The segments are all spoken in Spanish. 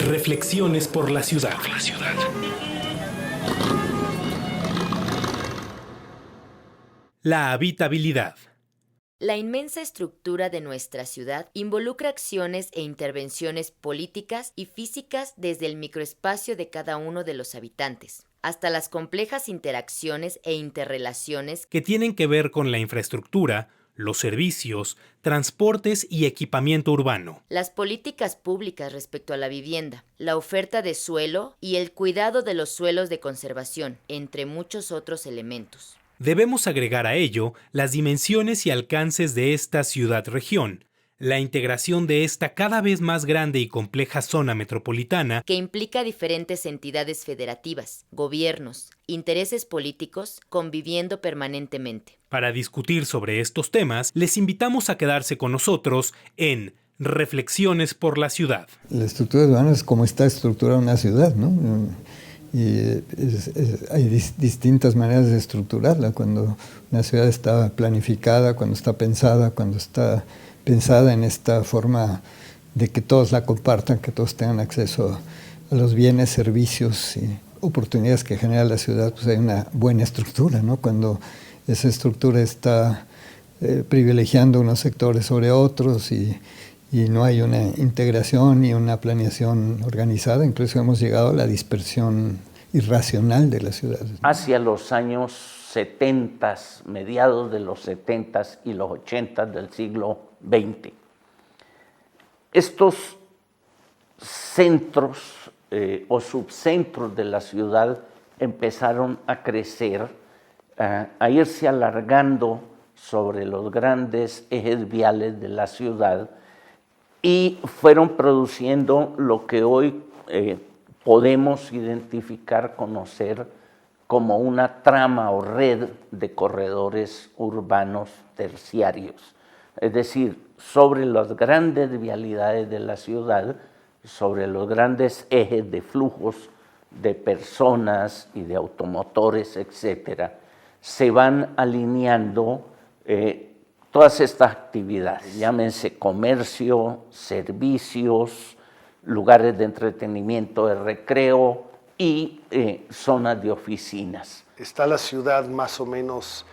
Reflexiones por la ciudad. La habitabilidad. La inmensa estructura de nuestra ciudad involucra acciones e intervenciones políticas y físicas desde el microespacio de cada uno de los habitantes, hasta las complejas interacciones e interrelaciones que tienen que ver con la infraestructura, los servicios, transportes y equipamiento urbano. Las políticas públicas respecto a la vivienda, la oferta de suelo y el cuidado de los suelos de conservación, entre muchos otros elementos. Debemos agregar a ello las dimensiones y alcances de esta ciudad-región, la integración de esta cada vez más grande y compleja zona metropolitana, que implica diferentes entidades federativas, gobiernos, intereses políticos conviviendo permanentemente. Para discutir sobre estos temas, les invitamos a quedarse con nosotros en Reflexiones por la ciudad. La estructura urbana es como está estructurada una ciudad, ¿no? Y hay distintas maneras de estructurarla. Cuando una ciudad está planificada, cuando está pensada en esta forma de que todos la compartan, que todos tengan acceso a los bienes, servicios y oportunidades que genera la ciudad, pues hay una buena estructura, ¿no? Cuando esa estructura está privilegiando unos sectores sobre otros y no hay una integración ni una planeación organizada, incluso hemos llegado a la dispersión irracional de las ciudades. Hacia los años 70, mediados de los 70 y los 80 del siglo XX, estos centros o subcentros de la ciudad empezaron a crecer, a irse alargando sobre los grandes ejes viales de la ciudad, y fueron produciendo lo que hoy podemos identificar, conocer como una trama o red de corredores urbanos terciarios. Es decir, sobre las grandes vialidades de la ciudad, sobre los grandes ejes de flujos de personas y de automotores, etcétera, se van alineando todas estas actividades, llámense comercio, servicios, lugares de entretenimiento, de recreo y zonas de oficinas. Está la ciudad más o menos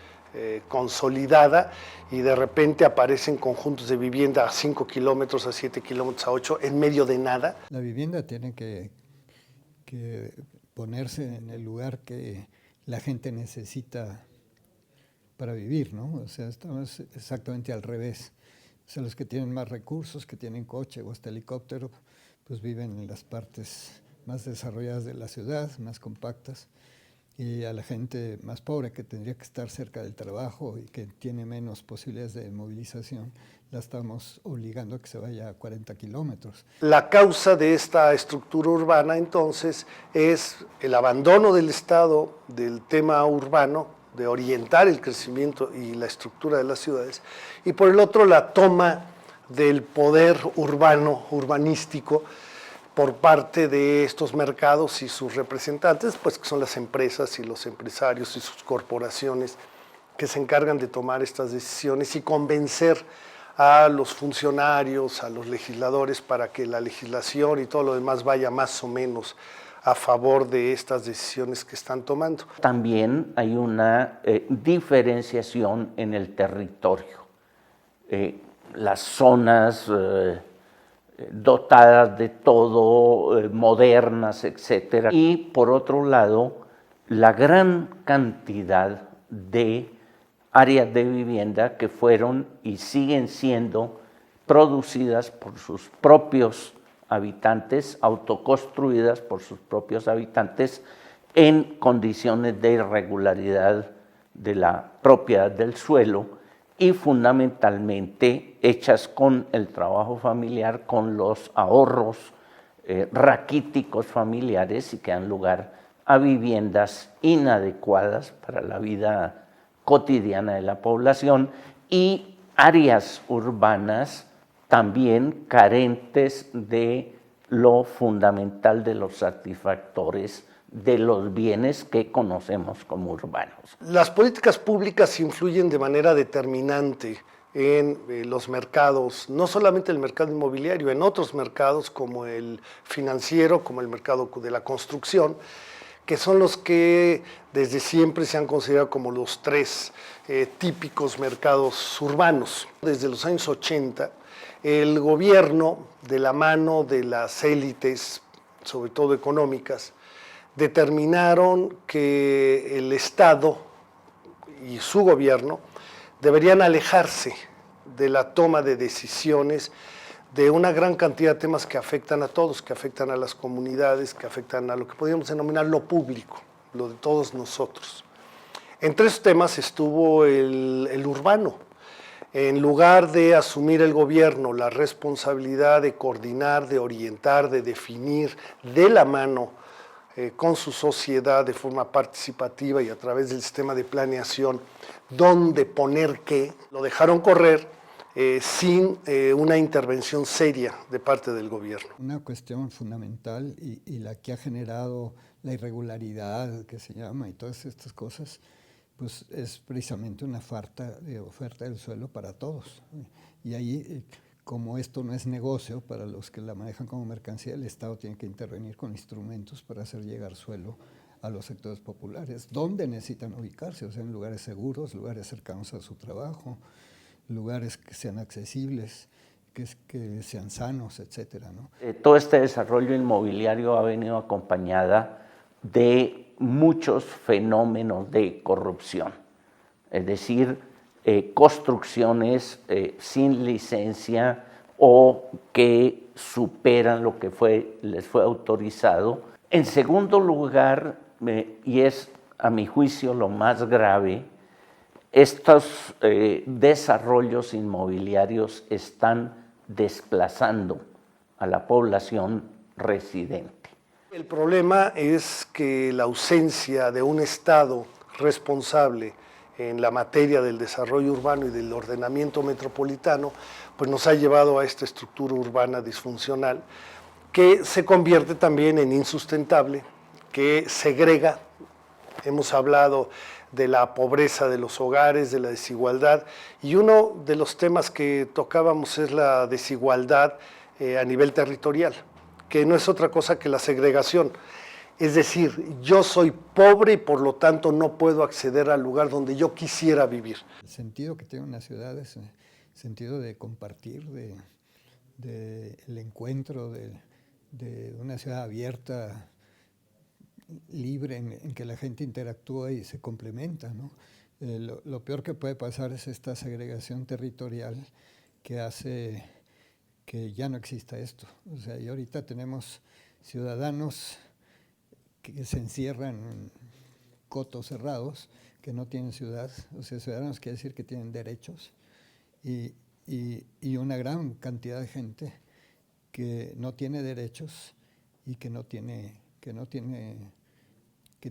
consolidada y de repente aparecen conjuntos de vivienda a 5 kilómetros, a 7 kilómetros, a 8, en medio de nada. La vivienda tiene que ponerse en el lugar que la gente necesita para vivir, ¿no? O sea, estamos exactamente al revés. O sea, los que tienen más recursos, que tienen coche o hasta helicóptero, pues viven en las partes más desarrolladas de la ciudad, más compactas, y a la gente más pobre, que tendría que estar cerca del trabajo y que tiene menos posibilidades de movilización, la estamos obligando a que se vaya a 40 kilómetros. La causa de esta estructura urbana, entonces, es el abandono del Estado del tema urbano, de orientar el crecimiento y la estructura de las ciudades, y por el otro la toma del poder urbano, urbanístico, por parte de estos mercados y sus representantes, pues que son las empresas y los empresarios y sus corporaciones que se encargan de tomar estas decisiones y convencer a los funcionarios, a los legisladores, para que la legislación y todo lo demás vaya más o menos a favor de estas decisiones que están tomando. También hay una diferenciación en el territorio. Las zonas dotadas de todo, modernas, etc. Y por otro lado, la gran cantidad de áreas de vivienda que fueron y siguen siendo producidas por sus propios habitantes, autoconstruidas por sus propios habitantes en condiciones de irregularidad de la propiedad del suelo y fundamentalmente hechas con el trabajo familiar, con los ahorros raquíticos familiares y que dan lugar a viviendas inadecuadas para la vida cotidiana de la población y áreas urbanas también carentes de lo fundamental de los satisfactores de los bienes que conocemos como urbanos. Las políticas públicas influyen de manera determinante en los mercados, no solamente el mercado inmobiliario, en otros mercados como el financiero, como el mercado de la construcción, que son los que desde siempre se han considerado como los tres típicos mercados urbanos. Desde los años 80, el gobierno, de la mano de las élites, sobre todo económicas, determinaron que el Estado y su gobierno deberían alejarse de la toma de decisiones de una gran cantidad de temas que afectan a todos, que afectan a las comunidades, que afectan a lo que podríamos denominar lo público, lo de todos nosotros. Entre esos temas estuvo el urbano. En lugar de asumir el gobierno la responsabilidad de coordinar, de orientar, de definir de la mano con su sociedad de forma participativa y a través del sistema de planeación, dónde poner qué, lo dejaron correr sin una intervención seria de parte del gobierno. Una cuestión fundamental y la que ha generado la irregularidad que se llama y todas estas cosas, pues es precisamente una falta de oferta del suelo para todos. Y ahí, como esto no es negocio para los que la manejan como mercancía, el Estado tiene que intervenir con instrumentos para hacer llegar suelo a los sectores populares, donde necesitan ubicarse, o sea, en lugares seguros, lugares cercanos a su trabajo, lugares que sean accesibles, que sean sanos, etcétera, ¿no? Todo este desarrollo inmobiliario ha venido acompañada de muchos fenómenos de corrupción, es decir, construcciones sin licencia o que superan lo que les fue autorizado. En segundo lugar, y es a mi juicio lo más grave, estos desarrollos inmobiliarios están desplazando a la población residente. El problema es que la ausencia de un Estado responsable en la materia del desarrollo urbano y del ordenamiento metropolitano, pues nos ha llevado a esta estructura urbana disfuncional que se convierte también en insustentable, que segrega. Hemos hablado de la pobreza de los hogares, de la desigualdad, y uno de los temas que tocábamos es la desigualdad a nivel territorial, que no es otra cosa que la segregación. Es decir, yo soy pobre y por lo tanto no puedo acceder al lugar donde yo quisiera vivir. El sentido que tiene una ciudad es el sentido de compartir, de el encuentro, de una ciudad abierta, libre, en que la gente interactúa y se complementa, ¿no? Lo peor que puede pasar es esta segregación territorial que hace que ya no exista esto. O sea, y ahorita tenemos ciudadanos que se encierran en cotos cerrados, que no tienen ciudad. O sea, ciudadanos quiere decir que tienen derechos y una gran cantidad de gente que no tiene derechos y que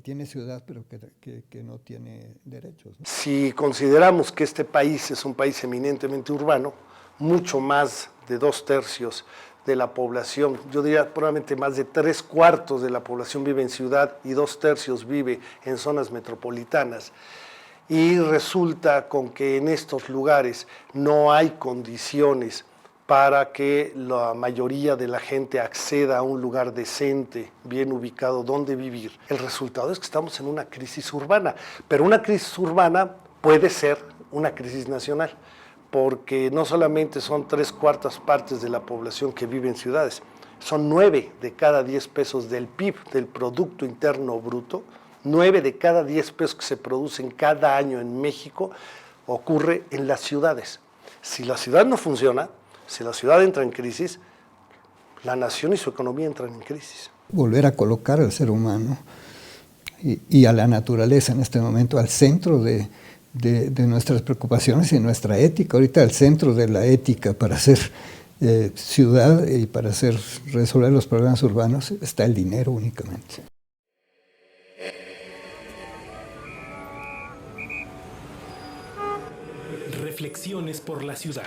tiene ciudad pero que no tiene derechos, ¿no? Si consideramos que este país es un país eminentemente urbano, mucho más de 2/3 de la población, yo diría probablemente más de 3/4 de la población vive en ciudad y 2/3 vive en zonas metropolitanas. Y resulta con que en estos lugares no hay condiciones para que la mayoría de la gente acceda a un lugar decente, bien ubicado, donde vivir. El resultado es que estamos en una crisis urbana, pero una crisis urbana puede ser una crisis nacional, porque no solamente son 3/4 partes de la población que vive en ciudades, son 9 de cada 10 pesos del PIB, del Producto Interno Bruto, 9 de cada 10 pesos que se producen cada año en México ocurre en las ciudades. Si la ciudad no funciona, si la ciudad entra en crisis, la nación y su economía entran en crisis. Volver a colocar al ser humano y a la naturaleza en este momento al centro de nuestras preocupaciones y de nuestra ética. Ahorita al centro de la ética para hacer ciudad y para resolver los problemas urbanos está el dinero únicamente. Reflexiones por la ciudad.